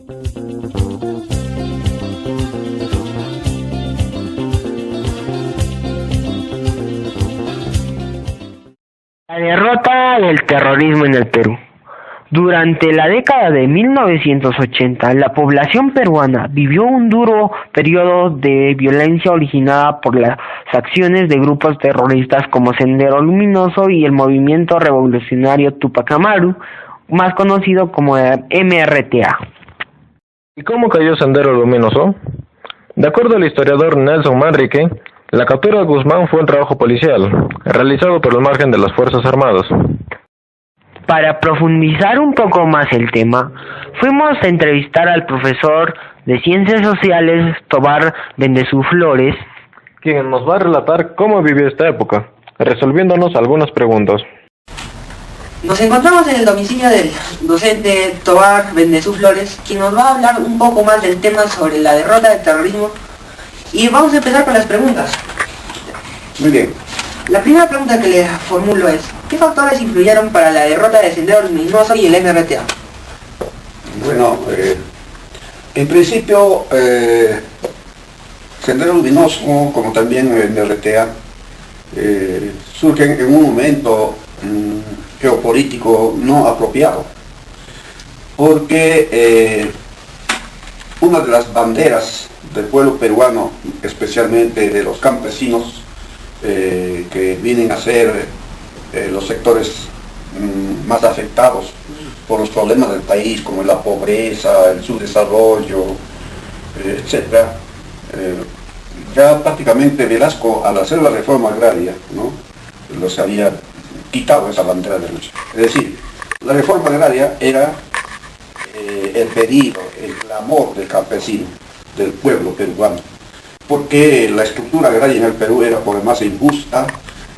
La derrota del terrorismo en el Perú. Durante la década de 1980, la población peruana vivió un duro periodo de violencia originada por las acciones de grupos terroristas como Sendero Luminoso y el Movimiento Revolucionario Tupac Amaru, más conocido como MRTA. ¿Y cómo cayó Sendero Luminoso? De acuerdo al historiador Nelson Manrique, la captura de Guzmán fue un trabajo policial, realizado por el margen de las Fuerzas Armadas. Para profundizar un poco más el tema, fuimos a entrevistar al profesor de Ciencias Sociales Tobar Bendezuflores, quien nos va a relatar cómo vivió esta época, resolviéndonos algunas preguntas. Nos encontramos en el domicilio del docente Tobar Bendezuflores, quien nos va a hablar un poco más del tema sobre la derrota del terrorismo, y vamos a empezar con las preguntas. Muy bien. La primera pregunta que le formulo es, ¿qué factores influyeron para la derrota de Sendero Luminoso y el MRTA? Bueno, en principio, Sendero Luminoso, como también el MRTA, surgen en un momento geopolítico no apropiado, porque una de las banderas del pueblo peruano, especialmente de los campesinos, que vienen a ser los sectores más afectados por los problemas del país, como la pobreza, el subdesarrollo, etc. Ya prácticamente Velasco, al hacer la reforma agraria, ¿no?, los había quitado esa bandera de lucha. Es decir, la reforma agraria era el pedido, el clamor del campesino, del pueblo peruano, porque la estructura agraria en el Perú era por demás injusta,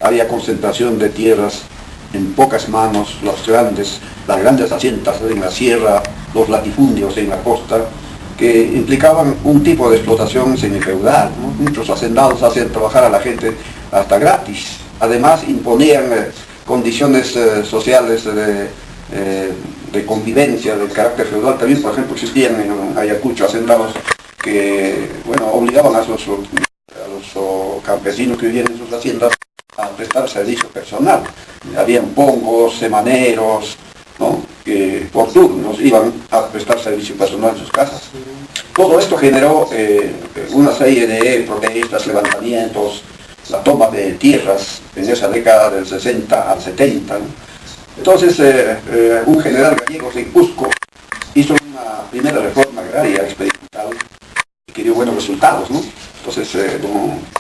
había concentración de tierras en pocas manos, las grandes haciendas en la sierra, los latifundios en la costa, que implicaban un tipo de explotación semifeudal, ¿no? Muchos hacendados hacían trabajar a la gente hasta gratis, además imponían condiciones sociales de convivencia, de carácter feudal. También, por ejemplo, existían en Ayacucho hacendados que, bueno, obligaban a los campesinos que vivían en sus haciendas a prestar servicio personal. Habían pongos, semaneros, ¿no?, que por turnos iban a prestar servicio personal en sus casas. Todo esto generó una serie de protestas, levantamientos, la toma de tierras en esa década del 60 al 70, ¿no? Entonces, un general gallego en Cusco hizo una primera reforma agraria experimental que dio buenos resultados, ¿no? Entonces,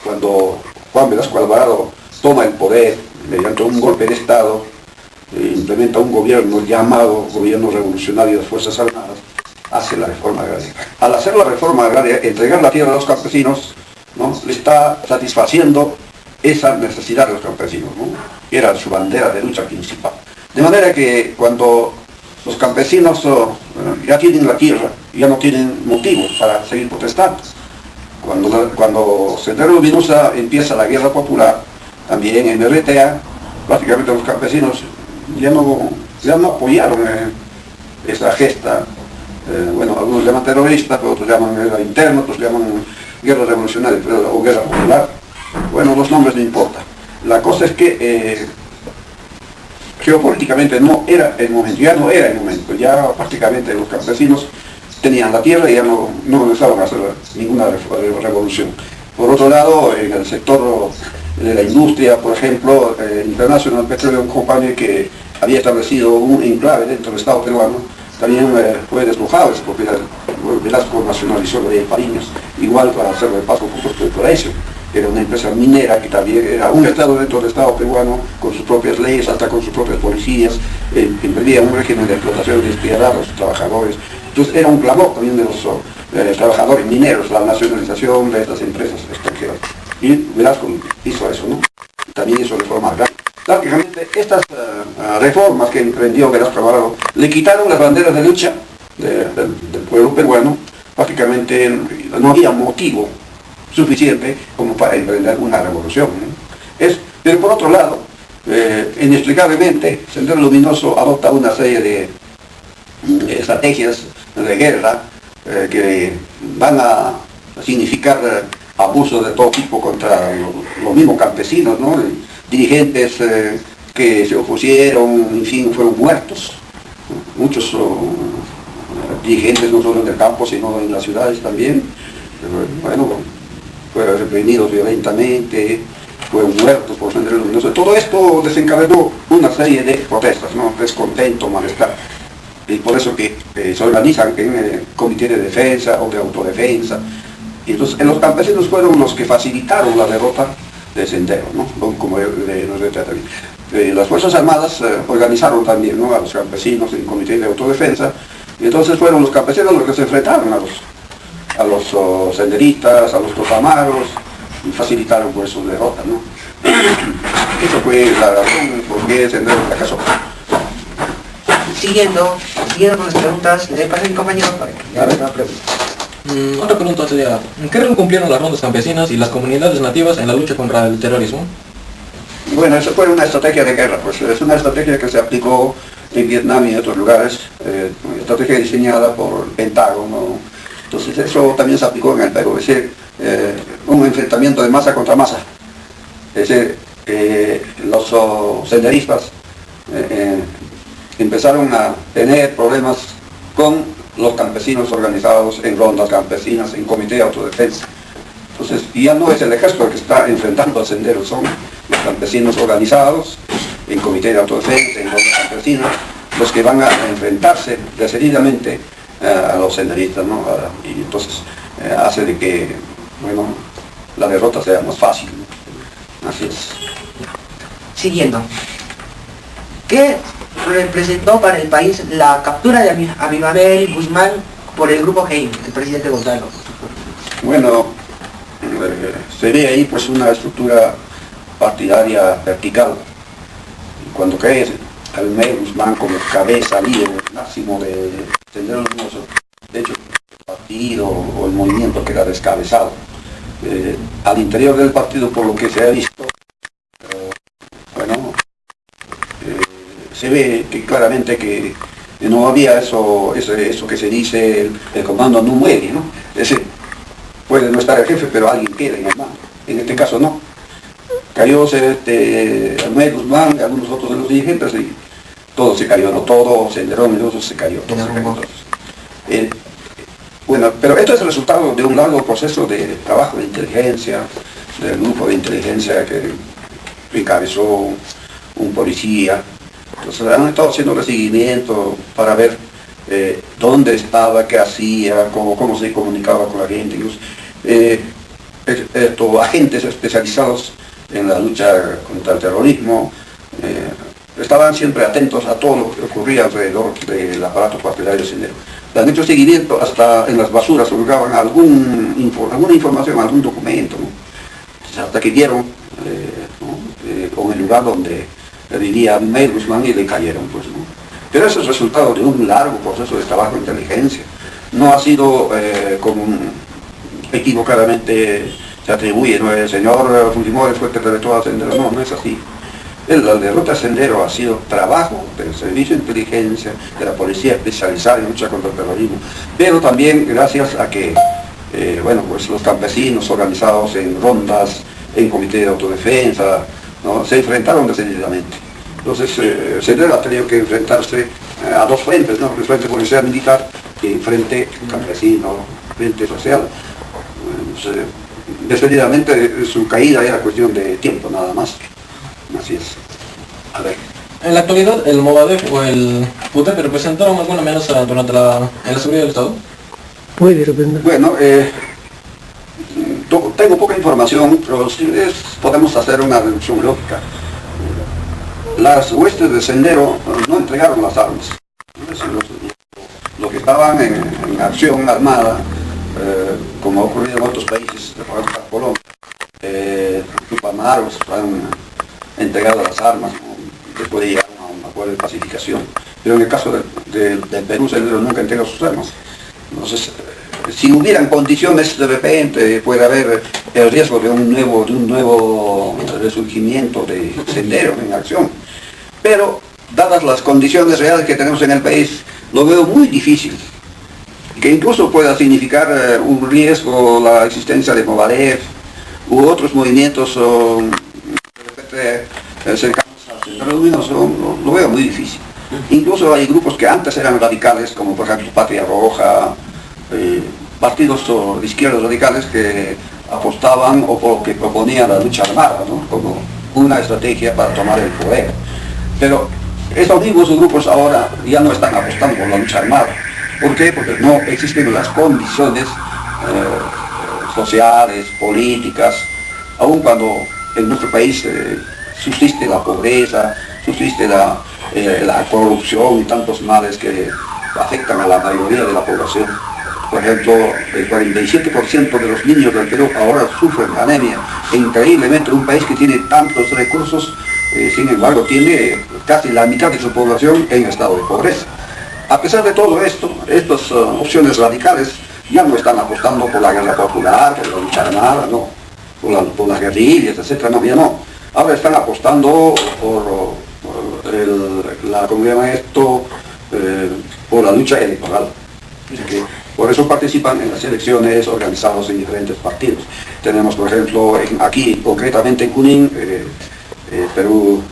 cuando Juan Velasco Alvarado toma el poder mediante un golpe de Estado, implementa un gobierno llamado Gobierno Revolucionario de Fuerzas Armadas, hace la reforma agraria. Al hacer la reforma agraria, entregar la tierra a los campesinos, ¿no?, le está satisfaciendo esa necesidad de los campesinos, ¿no?, que era su bandera de lucha principal. De manera que cuando los campesinos ya tienen la tierra, ya no tienen motivos para seguir protestando. Cuando Sendero Luminoso empieza la guerra popular, también en MRTA, prácticamente los campesinos ya no apoyaron esta gesta. Bueno, algunos llaman terrorista, pero otros llaman guerra interna, otros llaman guerra revolucionaria o guerra popular. Bueno, los nombres no importan. La cosa es que geopolíticamente no era el momento, ya prácticamente los campesinos tenían la tierra y ya no necesitaban hacer ninguna revolución. Por otro lado, en el sector de la industria, por ejemplo, International Petroleum Company, que había establecido un enclave dentro del Estado peruano, también fue despojado de su propiedad. Velasco nacionalizó la de Pariñas, igual para hacerle paso por eso. Era una empresa minera que también era un Estado dentro del Estado peruano, con sus propias leyes, hasta con sus propias policías, impedía un régimen de explotación despiadada a los trabajadores. Entonces era un clamor también de los trabajadores mineros, la nacionalización de estas empresas extranjeras. Y Velasco hizo eso, ¿no? También hizo reforma agraria. Prácticamente estas reformas que emprendió Velasco Alvarado le quitaron las banderas de lucha del pueblo peruano. Prácticamente no había motivo suficiente como para emprender una revolución, ¿no? Pero por otro lado, inexplicablemente, Sendero Luminoso adopta una serie de estrategias de guerra que van a significar abuso de todo tipo contra los mismos campesinos, ¿no? Dirigentes que se opusieron, en fin, fueron muertos. Muchos dirigentes no solo en el campo, sino en las ciudades también. Bueno, fueron reprimidos violentamente, fueron muertos por Sendero Luminoso. Todo esto desencadenó una serie de protestas, ¿no? Descontento, malestar. Y por eso que se organizan en comité de defensa o de autodefensa. Y entonces los campesinos fueron los que facilitaron la derrota de Sendero, ¿no? Como nos retrata bien. Las Fuerzas Armadas organizaron también, ¿no?, a los campesinos en comité de autodefensa. Y entonces fueron los campesinos los que se enfrentaron a los senderistas, a los topamaros, y facilitaron por su derrota, ¿no? Eso fue la razón por qué Sendero fracasó. Siguiendo con las preguntas, le paso a mi compañero para que le haga una pregunta. Otra pregunta sería, ¿qué rol cumplieron las rondas campesinas y las comunidades nativas en la lucha contra el terrorismo? Bueno, eso fue una estrategia de guerra, pues es una estrategia que se aplicó en Vietnam y en otros lugares, estrategia diseñada por el Pentágono. Entonces eso también se aplicó en el Perú, es decir, un enfrentamiento de masa contra masa. Es decir, los senderistas empezaron a tener problemas con los campesinos organizados en rondas campesinas, en comité de autodefensa. Entonces, ya no es el ejército el que está enfrentando al Sendero, son los campesinos organizados en comité de autodefensa, en rondas campesinas, los que van a enfrentarse decididamente a los senderistas, ¿no? Y entonces hace de que, bueno, la derrota sea más fácil, ¿no? Así es. Siguiendo, ¿qué representó para el país la captura de Abimael Guzmán por el grupo Heim, el presidente Gonzalo? Bueno, se ve ahí pues una estructura partidaria vertical. Cuando cae Abimael Guzmán como cabeza, líder máximo de Sendero Luminoso, de hecho el partido o el movimiento queda descabezado. Al interior del partido, por lo que se ha visto, bueno, se ve que claramente que no había eso que se dice, el comando no muere, ¿no? Es decir, puede no estar el jefe, pero alguien queda en el mando. En este caso no. Cayó Abimael Guzmán y algunos otros de los dirigentes y todo se cayó, no todo, Sendero Luminoso se cayó. Bueno, pero esto es el resultado de un largo proceso de trabajo de inteligencia, del grupo de inteligencia que encabezó un policía. Entonces han estado haciendo seguimiento para ver dónde estaba, qué hacía, cómo se comunicaba con la gente. Agentes especializados en la lucha contra el terrorismo estaban siempre atentos a todo lo que ocurría alrededor del aparato partidario Sendero. Han hecho seguimiento hasta en las basuras, buscaban alguna información, algún documento, ¿no? Entonces, hasta que vieron con el lugar donde vivía Abimael Guzmán y le cayeron, pues, ¿no? Pero eso es resultado de un largo proceso de trabajo de inteligencia. No ha sido como equivocadamente se atribuye, ¿no? El señor Fujimori fue que derrotó a Sendero. No, no es así. La derrota de Sendero ha sido trabajo del servicio de inteligencia, de la policía especializada en lucha contra el terrorismo, pero también gracias a que bueno, pues los campesinos organizados en rondas, en comité de autodefensa, ¿no?, se enfrentaron decididamente. Entonces Sendero ha tenido que enfrentarse a dos frentes, ¿no?, el frente policial militar y el frente campesino, frente social. Entonces, decididamente su caída era cuestión de tiempo nada más. Así es. A ver. En la actualidad, ¿el Movadef o el PUTEP representaron alguna amenaza durante en la seguridad del Estado? Puede representar. Bueno, tengo poca información, pero sí podemos hacer una deducción lógica. Las huestes de Sendero no entregaron las armas. Los que estaban en acción armada, como ha ocurrido en otros países, por ejemplo Colombia, Tupamaros han entregado las armas, ¿no?, después de llegar a un acuerdo de pacificación. Pero en el caso del Perú, Sendero nunca entrega sus armas. Entonces, si hubieran condiciones, de repente puede haber el riesgo de un nuevo resurgimiento de Sendero en acción. Pero, dadas las condiciones reales que tenemos en el país, lo veo muy difícil. que incluso pueda significar un riesgo la existencia de Movadef u otros movimientos cercanos al terrorismo, lo veo muy difícil. Incluso hay grupos que antes eran radicales, como por ejemplo Patria Roja, partidos de izquierdas radicales que apostaban o que proponían la lucha armada, ¿no?, como una estrategia para tomar el poder. Pero estos mismos grupos ahora ya no están apostando por la lucha armada. ¿Por qué? Porque no existen las condiciones sociales, políticas, aun cuando en nuestro país subsiste la pobreza, subsiste la corrupción y tantos males que afectan a la mayoría de la población. Por ejemplo, el 47% de los niños del Perú ahora sufren anemia. E increíblemente, un país que tiene tantos recursos, sin embargo, tiene casi la mitad de su población en estado de pobreza. A pesar de todo esto, estas opciones radicales ya no están apostando por la guerra popular, por la lucha armada, no, por las guerrillas, etc. No, ya no. Ahora están apostando ¿cómo se llama esto? Por la lucha electoral. Por eso participan en las elecciones organizadas en diferentes partidos. Tenemos, por ejemplo, aquí, concretamente en Junín, Perú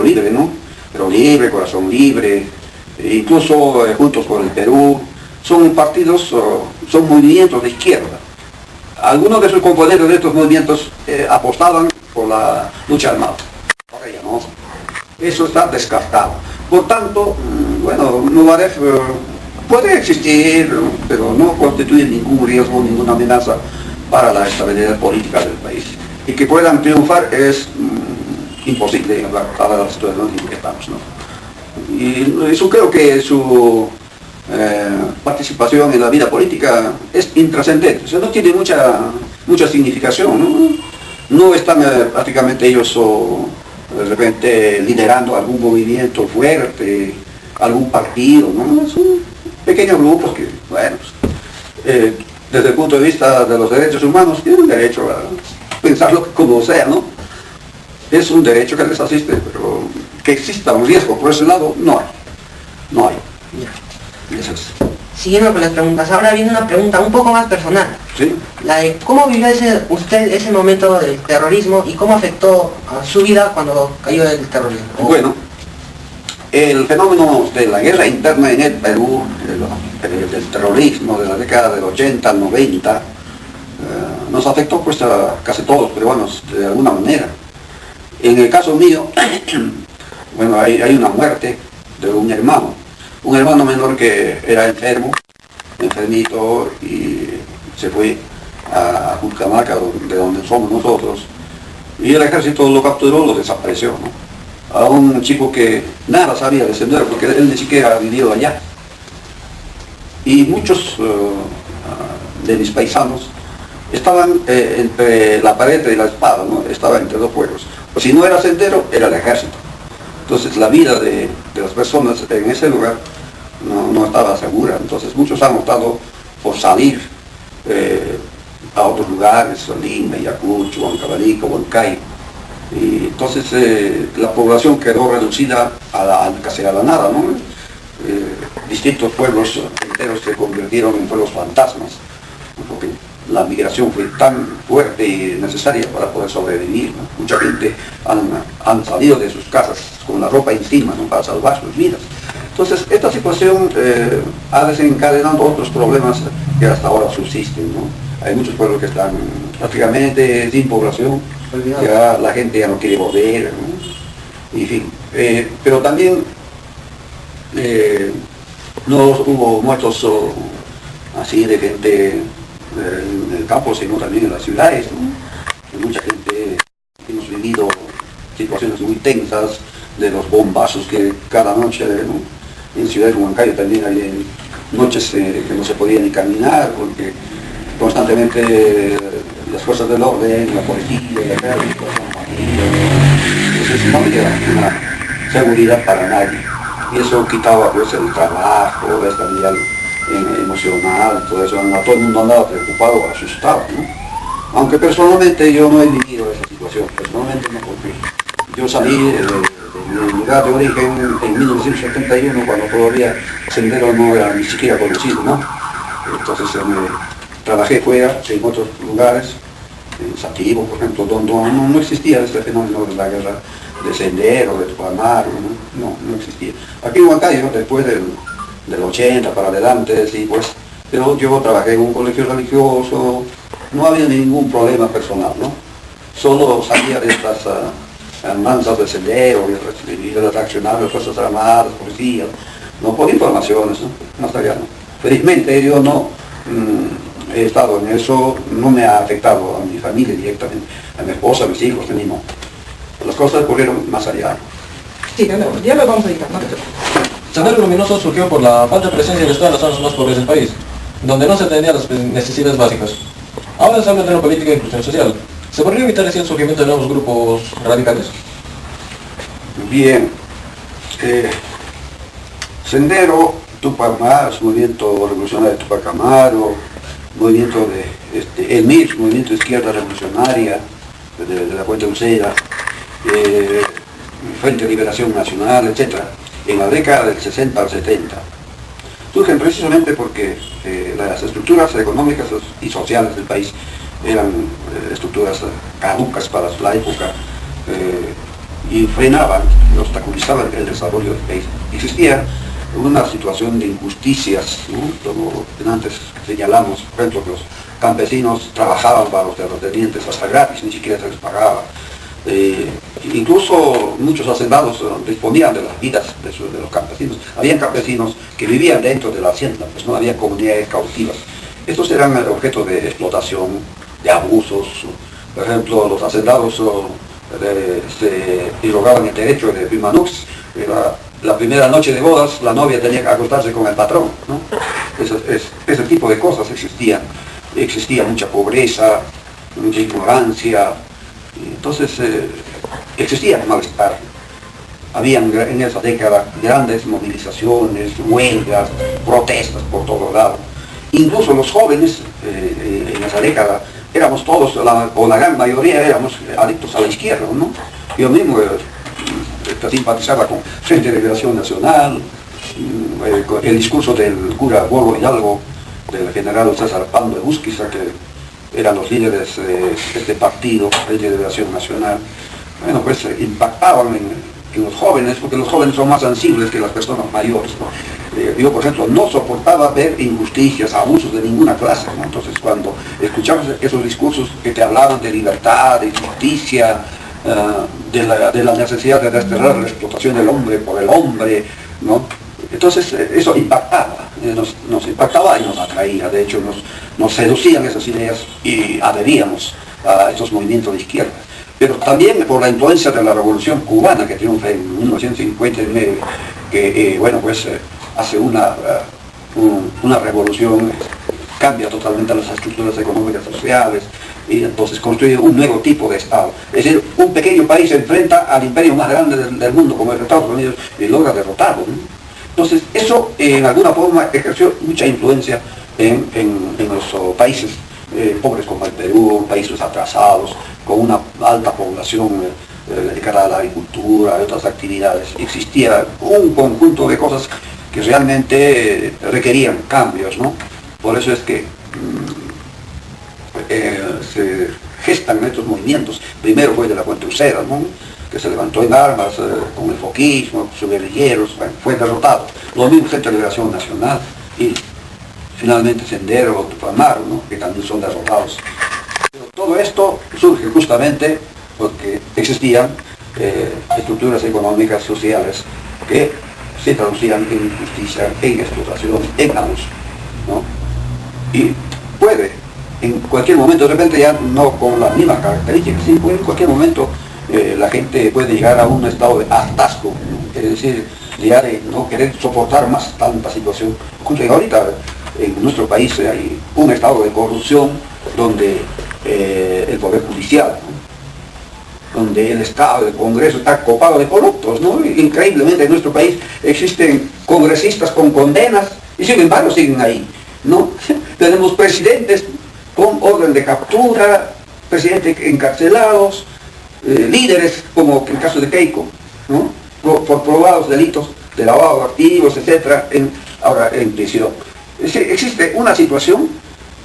Libre, ¿no? Perú Libre, Corazón Libre, incluso Juntos por el Perú. Son partidos, son movimientos de izquierda. Algunos de sus componentes de estos movimientos apostaban por la lucha armada. Ahora ya no. Eso está descartado. Por tanto, bueno, Movadef puede existir, pero no constituye ningún riesgo, ninguna amenaza para la estabilidad política del país. Y que puedan triunfar es imposible para la situación en que estamos, ¿no? Y eso creo que su participación en la vida política es intrascendente, o sea, no tiene mucha significación, ¿no? No están prácticamente ellos de repente liderando algún movimiento fuerte, algún partido, ¿no? Son pequeños grupos que, bueno, desde el punto de vista de los derechos humanos, tienen derecho a pensarlo como sea, ¿no? Es un derecho que les asiste, pero que exista un riesgo por ese lado, no hay. Eso es. Siguiendo con las preguntas, ahora viene una pregunta un poco más personal. ¿Sí? La de cómo vivió usted ese momento del terrorismo y cómo afectó a su vida cuando cayó el terrorismo. Bueno, el fenómeno de la guerra interna en el Perú, del terrorismo de la década del 80 al 90, nos afectó pues a casi todos los peruanos de alguna manera. En el caso mío, bueno, hay una muerte de un hermano menor que era enfermito y se fue a Jucamaca, de donde somos nosotros, y el ejército lo capturó, lo desapareció, ¿no? A un chico que nada sabía de Sendero, porque él ni siquiera ha vivido allá. Y muchos de mis paisanos estaban entre la pared y la espada, ¿no? Estaban entre dos pueblos. Pues si no era Sendero, era el ejército. Entonces la vida de las personas en ese lugar no estaba segura. Entonces muchos han optado por salir a otros lugares, Lima, Ayacucho, Huancavelica, Huancayo. Y entonces la población quedó reducida casi a la nada, ¿no? Distintos pueblos enteros se convirtieron en pueblos fantasmas, porque la migración fue tan fuerte y necesaria para poder sobrevivir, ¿no? Mucha gente han salido de sus casas con la ropa encima, ¿no?, para salvar sus vidas. Entonces esta situación ha desencadenado otros problemas que hasta ahora subsisten, ¿no? Hay muchos pueblos que están prácticamente sin población, ya la gente ya no quiere volver, ¿no? En fin, pero también no hubo muertos así de gente en el campo, sino también en las ciudades, ¿no? Mucha gente, hemos vivido situaciones muy tensas de los bombazos que cada noche, ¿no? En Ciudad de Huancayo también hay noches que no se podía ni caminar porque constantemente las fuerzas del orden, la policía, el ejército, entonces no había una seguridad para nadie. Y eso quitaba pues el trabajo, la estabilidad emocional, todo eso, todo el mundo andaba preocupado, asustado, ¿no? Aunque personalmente yo no he vivido esa situación, personalmente no, porque Yo salí de mi lugar de origen en 1971, cuando todavía Sendero no era ni siquiera conocido, ¿no? Entonces trabajé fuera, en otros lugares, en Sativo, por ejemplo, donde no existía este fenómeno de la guerra de Sendero, de Tupac Amaru, no existía. Aquí en Huancayo, después del 80 para adelante, sí, pues, pero yo trabajé en un colegio religioso, no había ningún problema personal, ¿no? Solo salía de estas andanzas de Sendero y de las accionarios de Fuerzas Armadas, policías, no por informaciones, ¿no? Más allá, ¿no? Felizmente yo no he estado en eso, no me ha afectado a mi familia directamente, a mi esposa, a mis hijos, ni no. Las cosas ocurrieron más allá. Sí, ya lo vamos a editar, no te preocupes. Sendero Luminoso surgió por la falta de presencia del Estado en las zonas más pobres del país, donde no se atendían las necesidades básicas. Ahora se habla de una política de inclusión social. ¿Se podría evitar así el surgimiento de nuevos grupos radicales? Bien. Sendero, Tupac Amaru, movimiento revolucionario de Tupac Amaru, movimiento de el MIR, movimiento de izquierda revolucionaria de la Puente Uceda, Frente de Liberación Nacional, etc. En la década del 60 al 70. Surgen precisamente porque las estructuras económicas y sociales del país eran estructuras caducas para la época y frenaban, obstaculizaban el desarrollo del país. Existía una situación de injusticias, ¿no? Como antes señalamos, por ejemplo, que los campesinos trabajaban para los terratenientes hasta gratis, ni siquiera se les pagaba. Incluso muchos hacendados disponían de las vidas de los campesinos. Habían campesinos que vivían dentro de la hacienda, pues no había comunidades cautivas. Estos eran objeto de explotación, de abusos. Por ejemplo, los hacendados se irrogaban el derecho de prima nux. La primera noche de bodas, la novia tenía que acostarse con el patrón, ¿no? Ese tipo de cosas existían. Existía mucha pobreza, mucha ignorancia. Entonces existía malestar. Habían en esa década grandes movilizaciones, huelgas, protestas por todos lados. Incluso los jóvenes en esa década éramos todos, o la gran mayoría éramos adictos a la izquierda, ¿no? Yo mismo simpatizaba con Frente de Liberación Nacional, con el discurso del cura Gorgo Hidalgo, del general César Pando de Busquiza, que eran los líderes de este partido, Frente de Liberación Nacional. Bueno, pues impactaban en los jóvenes, porque los jóvenes son más sensibles que las personas mayores, ¿no? Yo, por ejemplo, no soportaba ver injusticias, abusos de ninguna clase, ¿no? Entonces, cuando escuchamos esos discursos que te hablaban de libertad, de justicia, de la necesidad de desterrar la explotación del hombre por el hombre, ¿no? Entonces, eso impactaba, nos impactaba y nos atraía. De hecho, nos seducían esas ideas y adheríamos a esos movimientos de izquierda. Pero también por la influencia de la Revolución Cubana, que triunfa en 1959, que, bueno, pues hace una revolución, cambia totalmente las estructuras económicas y sociales, y entonces construye un nuevo tipo de Estado. Es decir, un pequeño país se enfrenta al imperio más grande del mundo, como es Estados Unidos, y logra derrotarlo, ¿no? Entonces, eso en alguna forma ejerció mucha influencia en los países pobres como el Perú, países atrasados, con una alta población dedicada a la agricultura, a otras actividades. Existía un conjunto de cosas que realmente requerían cambios, ¿no? Por eso es que se gestan estos movimientos. Primero fue de la Puente Uceda, ¿no? Que se levantó en armas con el foquismo, sus guerrilleros, bueno, fue derrotado. Lo mismo Frente de Liberación Nacional y finalmente Sendero, Tupac Amaru, ¿no? Que también son derrotados. Pero todo esto surge justamente porque existían estructuras económicas, sociales, que se traducían en injusticia, en explotación, en abuso, ¿no? Y puede, en cualquier momento, de repente ya no con las mismas características, sí, puede en cualquier momento la gente puede llegar a un estado de hartazgo, ¿no? Es decir, llegar a no querer soportar más tanta situación. Ahorita en nuestro país hay un estado de corrupción donde el poder judicial, ¿no? Donde el Estado, el Congreso está copado de corruptos, ¿no? Increíblemente en nuestro país existen congresistas con condenas y sin embargo siguen ahí, ¿no? Tenemos presidentes con orden de captura, presidentes encarcelados, líderes como el caso de Keiko, ¿no? Por probados delitos de lavado de activos, etcétera, ahora en prisión. Existe una situación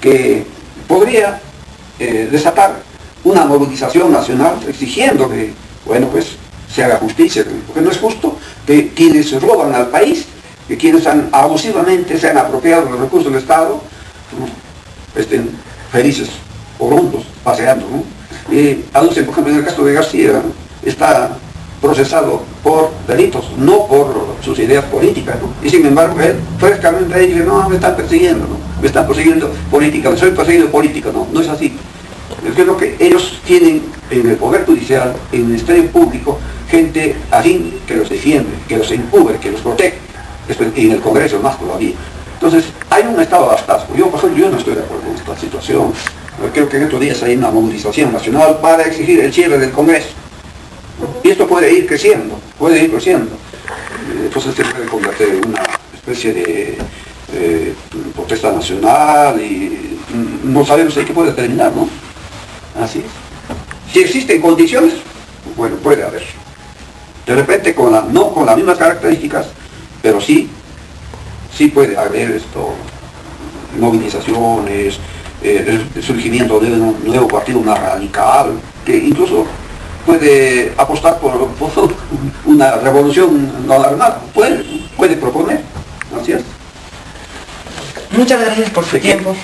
que podría desatar una movilización nacional exigiendo que, bueno, pues se haga justicia, porque no es justo que quienes roban al país, que quienes abusivamente se han apropiado de los recursos del Estado, ¿no?, estén felices o rondos, paseando, ¿no? Aducen, por ejemplo, en el caso de García, está procesado por delitos, no por sus ideas políticas, ¿no? Y sin embargo, él frescamente dice, no, me están persiguiendo, ¿no? Me están persiguiendo políticamente, soy perseguido político, no, no es así. Yo creo que ellos tienen en el Poder Judicial, en el Ministerio Público, gente así que los defiende, que los encubre, que los protege, y en el Congreso más todavía. Entonces, hay un estado de hartazgo. Yo, por ejemplo, yo no estoy de acuerdo con esta situación. Creo que en estos días hay una movilización nacional para exigir el cierre del Congreso. Y esto puede ir creciendo, puede ir creciendo. Entonces se puede convertir en una especie de protesta nacional y no sabemos en qué puede terminar, ¿no? Así es. Si existen condiciones, bueno, puede haber. De repente, no con las mismas características, pero sí puede haber movilizaciones, el surgimiento de un nuevo partido, una radical, que incluso puede apostar por una revolución no armada, puede proponer, ¿no es cierto? Muchas gracias por su tiempo.